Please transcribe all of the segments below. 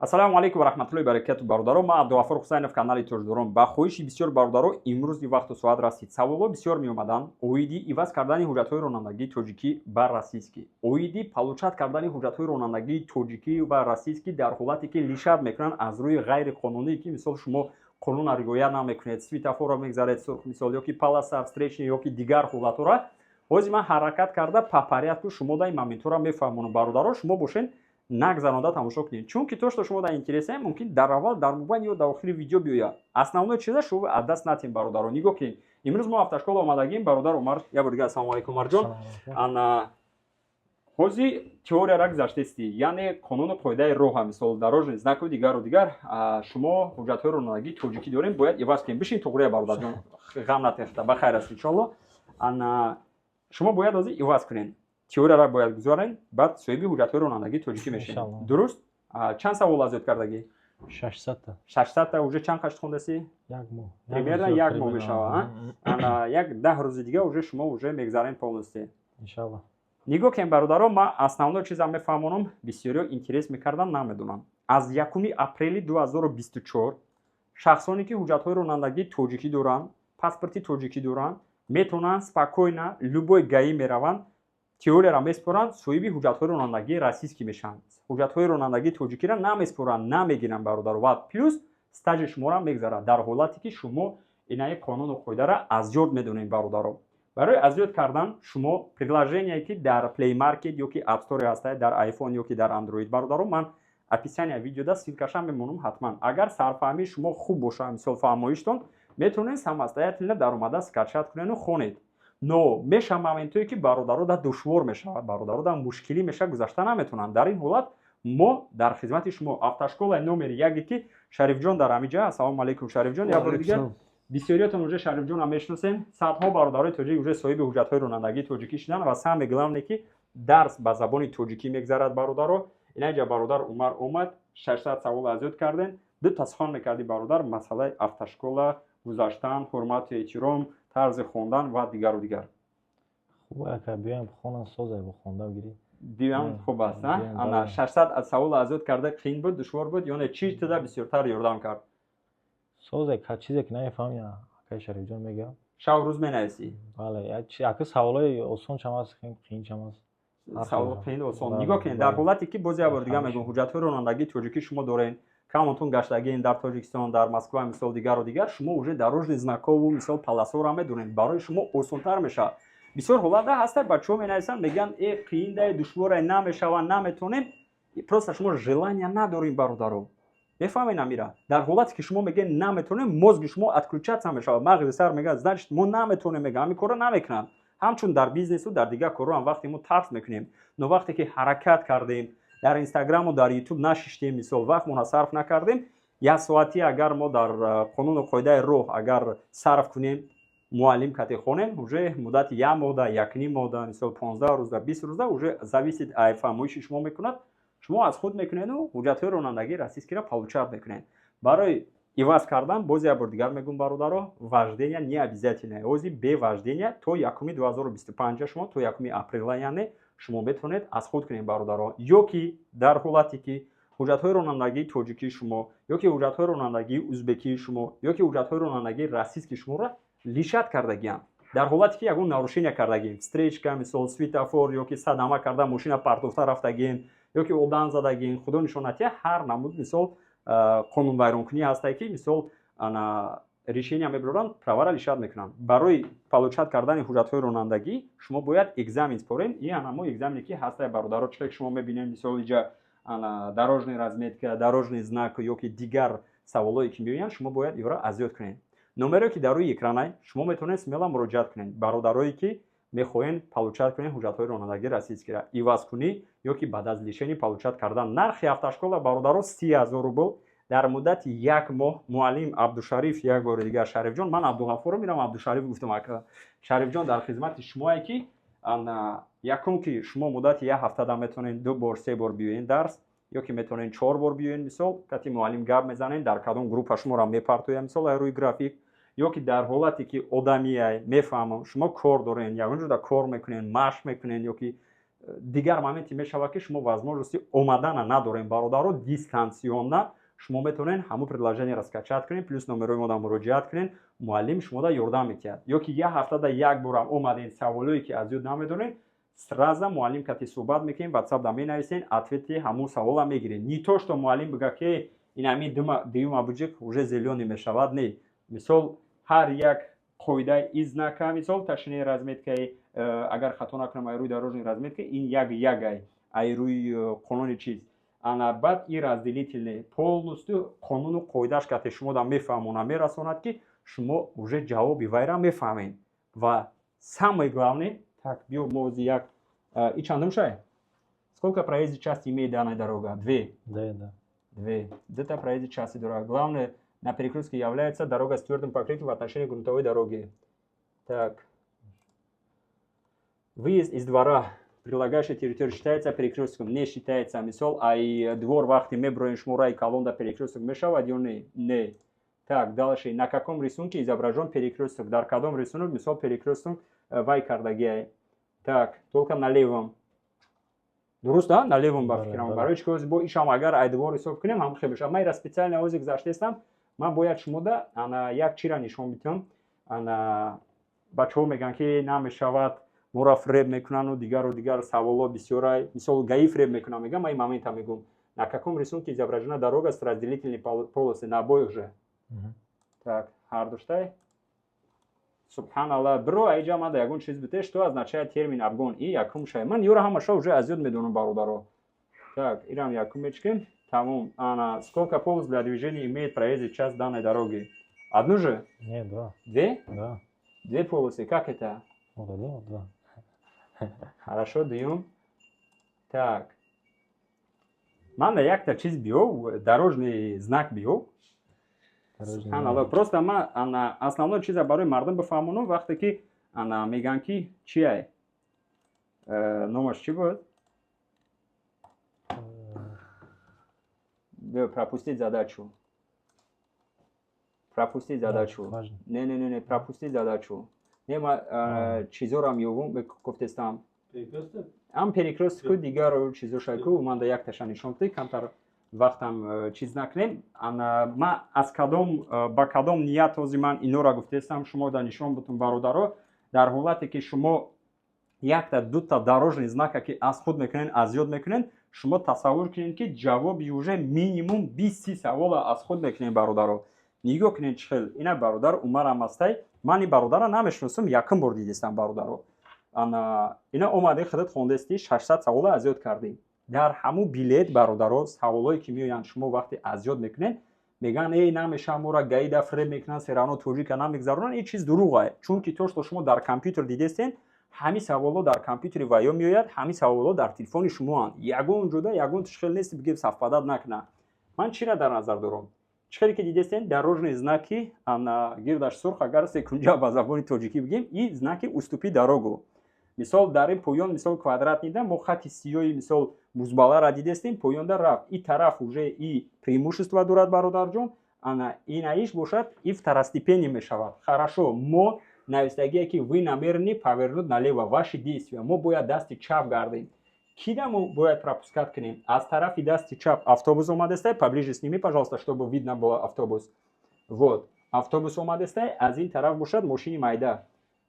Ассалому алейкум ва раҳматуллоҳи ва баракатуҳ бародаро. Ман Абдуғаффор Ҳусайнов, канали Тоҷдорон. Ба хоҳиши бисёр бародаро имрӯз вақту соат расид. Саволҳо бисёр меомаданд. Оиди иваз кардани ҳуҷҷатҳои ронандагии тоҷикӣ ба российскӣ. Оиди получат кардани ҳуҷҷатҳои ронандагии тоҷикӣ ва российскӣ дар ҳолате ки лишаб мекунанд аз рӯи ғайриқонунӣ, ки мисол шумо қонунро риоя намекунед, светофорро мегзаред сурх мисол ёки полоса встречный ёки дигар ҳолатҳоро. Ҳозир ман ҳаракат карда по порядку шумо дар ин моментҳоро мефаҳмонам бародаро. Шумо бошед нагзарода тамошо кунед. Чунки то, что шумо дар интересе, мумкин дар аввал дар мубайн ё дар охири видео биёяд. Основной чиза шумо аз даст натем бародаро. Нигоҳ кунед. Имрӯз мо автошкола омадагим. Бародар Умар, я бор дигар ассалому алейкум Умарҷон. Ҳозир теорияро гузаштести, яъне қонуну қоидаи роҳа, мисол дорожный знак дигару дигар. Шумо ҳуҷҷатҳои ронандагии тоҷикӣ дорем, бояд иваз кунем. Бишин туғрия бародарҷон. Ғам натехта, ба хайр аст иншоалло. Шумо бояд ҳозир иваз кунед. Теорияро бояд гузорен, баъд соҳиби ҳуҷҷатҳои ронандагии тоҷикӣ мешавед. Дуруст? Чанд савол аз ёд кардагӣ? 600 та. 600 та уже чанд қашт хондасӣ? 1 моҳ. Примерно 1 моҳ мешавад. Як 10 рӯзи дигар уже шумо уже мегзарен полностью. Иншаллоҳ. Нигоҳ кунед бародаро, ман основной чиза мефаҳмонам, бисёриҳо интерес мекардан намедонам. Аз 1 апрели 2024 шахсоне ки ҳуҷҷатҳои ронандагии тоҷикӣ доранд, паспорти тоҷикӣ доранд, метавонанд спокойно любой гаи мераванд, теорияро меспоранд, соҳиби ҳуҷҷатҳои ронандагии российскӣ мешаванд. Ҳуҷҷатҳои ронандагии тоҷикиро намеспоранд, намегиранд бародаро. Ва плюс стажи шуморо мегзарад дар ҳолате ки шумо инаи қонуну қоидаро аз ёд медонед бародаро. Барои аз ёд кардан шумо приложение ки дар Play Market ёки App Store ҳастад, дар iPhone ёки дар Android бародаро, ман описание видеода ссилкаша мемонам ҳатман. Агар сарфаҳмии шумо хуб бошад, мисол фармоиштон, метавонед самостоятельно дар омада скачат кунеду хонед. Но мешавад моментое ки бародарода душвор мешавад, бародарода мушкилӣ мешавад, гузашта наметавонанд. Дар ин ҳолат мо дар хизмати шумо автошколаи номери 1 ки Шарифҷон дар ҳамиҷа. Ассалому алейкум Шарифҷон. Я бори дигар бисёриятон уже Шарифҷонро мешиносен. Садҳо бародарои тоҷик уже соҳиби ҳуҷҷатҳои ронандагии тоҷикӣ шудан ва самое главное ки дарс ба забони тоҷикӣ мегзарад бародаро. Инаҷа бародар Умар омад, 600 савол аз ёд карден. Дута сухан мекарди бародар масъалаи автошкола, гузаштан, ҳурмату эҳтиром, тарзи хондан ва дигару дигар. Хуб ака биёям хонан созай бо хондам гирӣ. Биёям хуб аст, ана 600 савол аз ёд карда қиин буд, душвор буд, ёне чӣ чиза бисёртар ёрдам кард? Созай ка чизе ки нафаҳмям, акай Шарифҷон мегӯям. Шав рӯз менависӣ? Бале, ака саволои осон чам аст, қиин чам аст. Савол қиин осон. Нигоҳ кунед, дар ҳолате ки боз як бор дигар мегӯям, ҳуҷҷатҳои ронандагии тоҷикӣ шумо доред, камонтон гаштагиин дар Тоҷикистон, дар Москва мисол дигару дигар, шумо уже дорожни знакову мисол полосаро медонед, барои шумо осонтар мешавад. Бисёр ҳолатҳо ҳастад, бачаҳо менависанд, мегӯянд қиин да, душвора, намешавад, наметавонем. Просто шумо желание надорем бародаро. мефаҳмед амира? Дар ҳолате ки шумо мегӯед наметавонем, мозги шумо отключатсия мешавад, мағзи сар мегӯяд, значит мо наметавонем, мегӯяд, ҳамин корро намекунанд. Ҳамчун дар бизнесу дар дигар корро ҳам вақте мо тарс мекунем, но вақте ки ҳаракат кардем, дар Инстаграму дар Ютуб нашиштем, мисол вақтмонро сарф накардем, як соати агар мо дар қонуну қоидаи роҳ агар сарф кунем, муаллим кате хонем, уже муддати 1 моҳда, 1,5 моҳда, мисол 15 рӯзда, 20 рӯзда уже зависит аз фармоиши шумо мекунад. Шумо аз худ мекунеду ҳуҷҷатҳои ронандагии российскиро получат мекунед. Барои иваз кардан боз як бор дигар мегӯям бародаро, вождение не обязательно. Ҳозир бе вождение то 1 2025 шумо то 1 апрела яъне шумо метавонед аз худ кунед бародаро. ёки дар ҳолате ки ҳуҷҷатҳои ронандагии тоҷикии шумо ёки ҳуҷҷатҳои ронандагии узбекии шумо ёки ҳуҷҷатҳои ронандагии российскии шуморо лишат кардагианд, дар ҳолате ки ягон нарушение кардагием, встречка, мисол светофор ёки садама карда мошина партофта рафтагием, ёки одан задагием, худо нишонатия ҳар намуд мисол қонунвайронкунӣ ҳастае ки мисол решение мебаранд, правара лишат мекунанд. Барои получат кардани ҳуҷҷатҳои ронандагӣ шумо бояд экзамен спорем. ин ҳамо экзамене ки ҳастае бародаро, чизе ки шумо мебинед, мисол иҷа дорожный разметка, дорожный знак ёки дигар саволое ки меоянд, шумо бояд иро аз ёд кунед. номеро ки дар рӯи экрана шумо метавонед смело муроҷиат кунед. бародарое ки мехоҳед получат кунед ҳуҷҷатҳои ронандагии российскиро, ивазкунӣ ёки баъд аз лишени получат кардан. нархи автошкола бародаро 30,000 рубл дар муддати 1 моҳ. муаллим Абдушариф, як бори дигар Шарифҷон, ман Абдуғаффоро мирам, Абдушариф гуфтам ака. Шарифҷон дар хизмати шумое ки якум ки шумо муддати 1 ҳафтада метавонед 2 бор 3 бор биёед дарс, ёки метавонед 4 бор биёед, мисол кати муаллим гап мезанед, дар кадом группа шуморо мепартояд, мисол рӯи график, ёки дар ҳолате ки одамия мефаҳмам шумо кор доред, ягон ҷода кор мекунед, машқ мекунед, ёки дигар моменти мешавад ки шумо возможности омадана надорем бародаро дистансионна шумо метавонед ҳамун предложениеро скачат кунед плюс номерои мода муроҷиат кунед муаллим шумода ёрдам мекард ё ки як ҳафтада як борам омадед саволое ки аз ёд намедонед сразу муаллим кати суҳбат мекунем ватсапда менависен ответи ҳамун савола мегирем не то что муаллим бига ки инами дуюма буҷик уже зелёни мешавад не мисол ҳар як қоидаи изнака мисол ташини разметкаи агар хато накунам ай рӯи дорожни разметка ин ягай ай рӯи қонуни чиз ана баъд ин разделителне полностью қонуну қоидааш кате шумода мефаҳмона мерасонад ки шумо уже ҷавоби вайра мефаҳмед ва самое главное так биё мози як и чандум шай сколько проезд части имеет данная дорога две где-то проезд части дорога главное на перекрестке является дорога с твёрдым покрытием в отношении грунтовой дороги. Так. Выезд из двора, прилагающая территория, считается перекрестком, не считается. Мисол, а и двор вахты меброин шмура и колонна перекресток мешавад, не. Так, дальше. На каком рисунке изображен перекресток? Дар кадом рисунок, мисол, перекресток вай кардагия. Так, только на левом. дуруст на левом ба фикрам барои чӣ ки бо ишам агар ай двор ҳисоб кунем ҳам хел мешавад. Ман ира специально ози гузаштаистам ман бояд шумода ана як чира нишон бидам ана бачаҳо мегӯянд ки намешавад моро фреб мекунану дигару саволо бисёрай мисол гаи фреб мекунам мегӯям ман ин момента мегӯям на каком рисунке изображена дорога с разделительной полосой на обоих же так ҳардуштай субҳаналлах бро айҷа ман да ягон чиз бите что означает термин афгон и якум шай ман ёра ҳамаша уже аз ёд медонам бародаро так ирам якум мечкем тамом ана сколько полос для движения имеет проезжая часть данной дороги одну же нет два две полосы как это два хорошо дуюм так ман да якта чиз биё дорожный знак биё субҳаналлах просто ман ана основной чиза барои мардум бифаҳмонам вақте ки ана мегӯянд ки чие номаш чӣ буд пропустить задачу не пропустить задачу не ма чизоро меёвум гуфтестам ам перекрестику дигару чизошайку ман да якташа нишон кудӣ камтар вақтам чиз накунем ман аз кадом ба кадом ният ҳози ман инора гуфтестам шумо да нишон бутун бародаро дар ҳолате ки шумо якта дута дорожни знака ки аз худ мекунед аз ёд мекунед шумо тасаввур кунед ки ҷавоби уже минимум 20 савола аз худ мекунед бародаро нигоҳ кунед чӣ хел ина бародар умарам астай ман ин бародара намешиносам якум бор дидестам бародаро ина омади худат хондести 600 савола аз ёд кардем дар ҳамун билет бародаро саволое ки меоянд шумо вақте аз ёд мекунед мегӯянд эй намеша мора гаида фреб мекунанд серано тоҷика намегзаронанд ин чиз дурӯғае чунки то что шумо дар компютер дидестен ҳамин саволо дар компютери ваё меояд ҳамин саволо дар телефони шумоанд ягон ҷуда ягон тишхел нест бигем сафпадад накуна ман чира дар назар дорам чӣ ки дидестен дорожни знаки гирдаш сурх агар секунҷа ба забони тоҷикӣ бигем и знаки уступи дорогу мисол дар ин поён мисол квадрат дида мо хати сиёи мисол бузбалара дидестем поёнда рафт и тараф уже и преимущество дорад бародарҷон инаиш бошад и второстепенный мешавад хорошо мо навистагие ки вы намерены повернуть налево ваши действия мо бояд дасти чап гардем кида мо бояд пропускат кунем аз тарафи дасти чап автобус омадестай поближе сними пожалуйста чтобы видно было автобус вот автобус омадестай аз ин тараф бошад мошини майда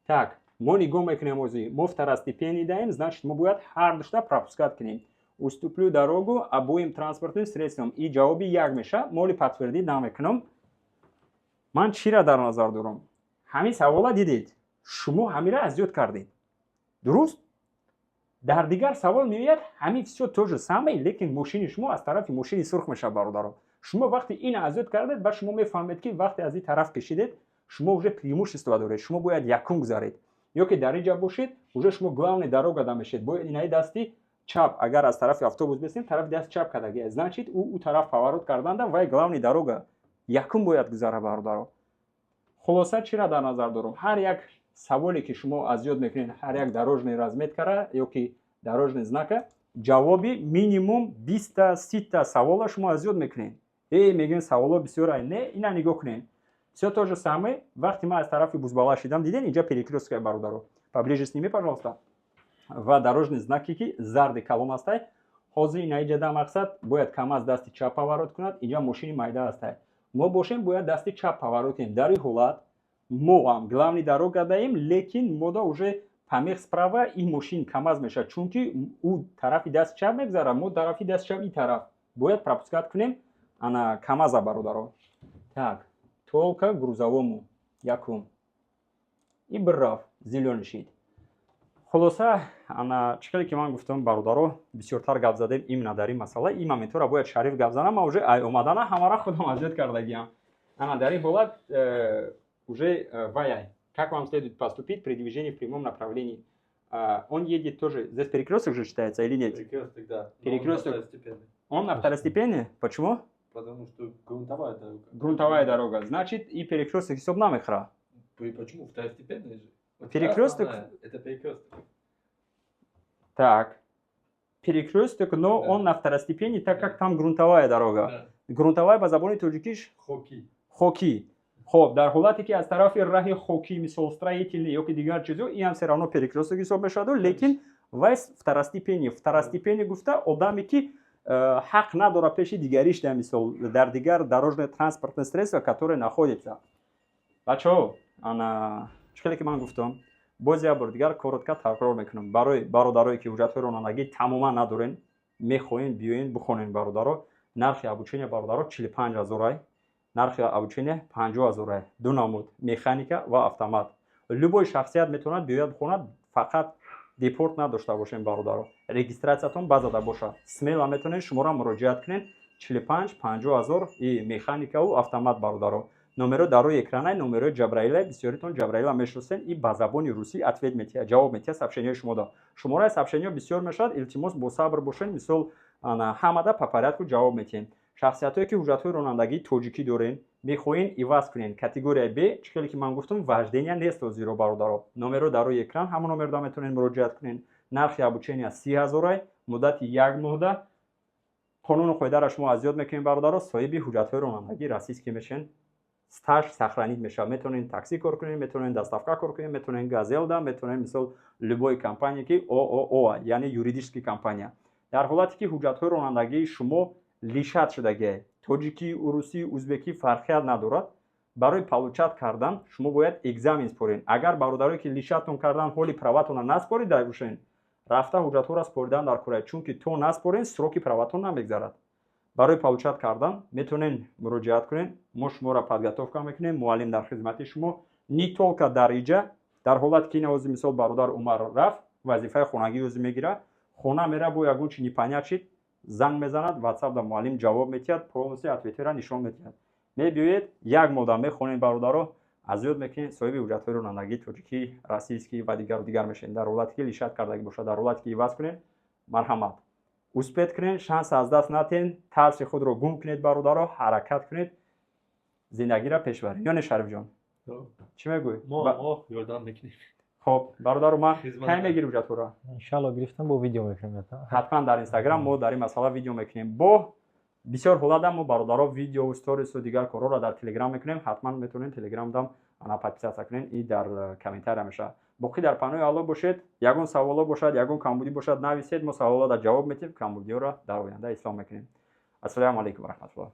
так мо нигоҳ мекунем ози мо второстепенный даем значит мо бояд ҳар душта пропускат кунем уступлю дорогу обоим транспортным средствам и ҷавоби як меша моли подтвердить намекунам ман чира дар назар дорам ҳамин савола дидед шумо ҳамира аз ёд кардед дуруст дар дигар савол меояд ҳамин всё то же самое лекин мошини шумо аз тарафи мошини сурх мешавад бародаро шумо вақте ин аз ёд кардед ба шумо мефаҳмед ки вақте аз ин тараф кашидед шумо уже преимущество доред шумо бояд якум гузаред ё ки дар ин ҷа бошед уже шумо главный дорогада мешед бояд инаи дасти чап агар аз тарафи автобус бесем тарафи даст чап кардагия значит у тараф поворот карданда вай главный дорога якум бояд гузара бародаро хулоса чира дар назар дорам ҳар як саволе ки шумо аз ёд мекунед ҳар як дорожный разметкара ё ки дорожный знака ҷавоби минимум 20-30 савола шумо аз ёд мекунед мегӯем саволо бисёрай не ина нигоҳ кунед всё то же самое вақте ман аз тарафи бузбала шидам диден инҷа перекрестка бародаро поближе сними пожалуйста ва дорожный знаки ки зарди калон астай ҳозир наиҷада мақсад бояд кам аз дасти чап паворот кунад инҷа мошини майда астай мо бошем бояд дасти чап паворот кунем дар ин ҳолат мо ҳам главни дорога даем лекин мода уже памех справа ин мошин камаз мешавад чунки ӯ тарафи дасти чап мегзарад мо тарафи дасти чап ин тараф бояд пропускат кунем ана камаза бародаро так толка грузовому якум и бирраф зелёный шид хулоса ана чикали ки ман гуфтам бародаро бисёртар гап задем именно дар ин масъала ин моментора бояд шариф гап занам ман уже ай омадана ҳамара худам азият кардагиам ана дар ин ҳолат уже ваяй как вам следует поступить при движении в прямом направлении он едет тоже здесь перекресток же считается или нет Перекресток, да. Перекресток. Он на второстепенной почему Потому что грунтовая дорога. грунтовая дорога значит и перекресток hisоб намехра И почему? Второстепенная же. Вот Перекресток- основная, это перекресток. так перекресток но Да. он на второстепенной так как там грунтовая дорога Да. грунтовая ба забони тоҷикиш Хоки. хокӣ хоб дар ҳолате ки аз тарафи раҳи хокӣ мисол строительный ё ки дигар чизо ин ҳам все равно перекресток ҳисоб мешавад лекин вай второстепенный гуфта одаме ки ҳақ надорад пеши дигариш да мисол дар дигар дорожное транспортное средство которое находится бачаҳо ана чикале ки ман гуфтам боз як бор дигар коротка такрор мекунам барои бародарое ки ҳуҷҷатҳои ронандагӣ тамоман надорен мехоҳен биёен бихонен бародаро нархи обучения бародаро 45 000 ай нархи обучения 50 000 ай ду намуд механика ва автомат любой шахсият метавонад биёяд бихонад фақат депорт надошта бошем бародаро регистратсиятон базада бошад смело метавонед шуморо муроҷиат кунед 45 50 000 и механикаву автомат бародаро номеро дар рӯи экранай номерои ҷабраила бисёритон ҷабраила мешиносен и ба забони русӣ ответ метиҳад ҷавоб метиҳад сообщениҳои шуморо шумораи сообщениҳо бисёр мешавад илтимос босабр бошед мисол ҳамада по порядку ҷавоб метиҳем шахсиятое ки ҳуҷҷатҳои ронандагии тоҷикӣ дорен мехоҳен иваз кунен категория б чикале ки ман гуфтам вождения нест ҳозиро бародаро номеро дар рӯи экран ҳамон номерда метавонед муроҷиат кунен нархи обучения 30 000 ай муддати 1 моҳда қонуну қоидаро шумо аз ёд мекунед бародаро соҳиби ҳуҷҷатҳои ронандагӣ российский мешавед стаж сохранить мешавад метавонед такси кор кунед метавонед доставка кор кунед метавонед газелда метавонед мисол любой компания ки ооо яъне юридический компания дар ҳолате ки ҳуҷҷатҳои ронандагии шумо лишат шудагӣ тоҷикӣ урусӣ узбекӣ фарқият надорад барои получат кардан шумо бояд экзамен според агар бародарое ки лишатон кардан ҳоли праватонро наспорида бошен рафта ҳуҷҷатҳоро споридан дар кора чунки то наспорен сроки праватон намегзарад барои получат кардан метавонед муроҷиат кунед мо шуморо подготовка мекунем муаллим дар хизмати шумо не толка дар иҷа дар ҳолате ки ин ҳозир мисол бародар умар рафт вазифаи хонагии ӯзӣ мегирад хона мера бо ягон чи непонятшид занг мезанад ватсапда муаллим ҷавоб метиҳад полностью ответиро нишон метиҳад мебиёед як модда мехонед бародаро аз ёд мекунед соҳиби ҳуҷҷатҳои ронандагии тоҷикӣ российский ва дигару дигар мешавед дар ҳолате ки лишат кардагӣ бошад дар ҳолате ки иваз кунед марҳамат успех кунед шанс аз даст натиҳед тарси худро гум кунед бародаро ҳаракат кунед зиндагиро пеш баред ёне шарифҷон чӣ мегӯй мо ёрдам мекунем хоб бародаро ман Хизмат кай ба- мегирӣ ҳуҷҷатҳоро иншалло гирифтам бо видео мекунем ҳатман дар инстаграм мо дар ин масъала видео мекунем бо бисёр ҳолатам мо бародаро видео сторису дигар корҳоро дар телеграм мекунем ҳатман метавонед телеграмдам ана подписатсия кунед и дар комментария мешавад боқӣ дар панои аъло бошед ягон саволо бошад ягон камбудӣ бошад нависед мо саволода ҷавоб медиҳем камбудиҳоро дар оянда ислоҳ мекунем ассалому алайкум ва раҳматуллоҳ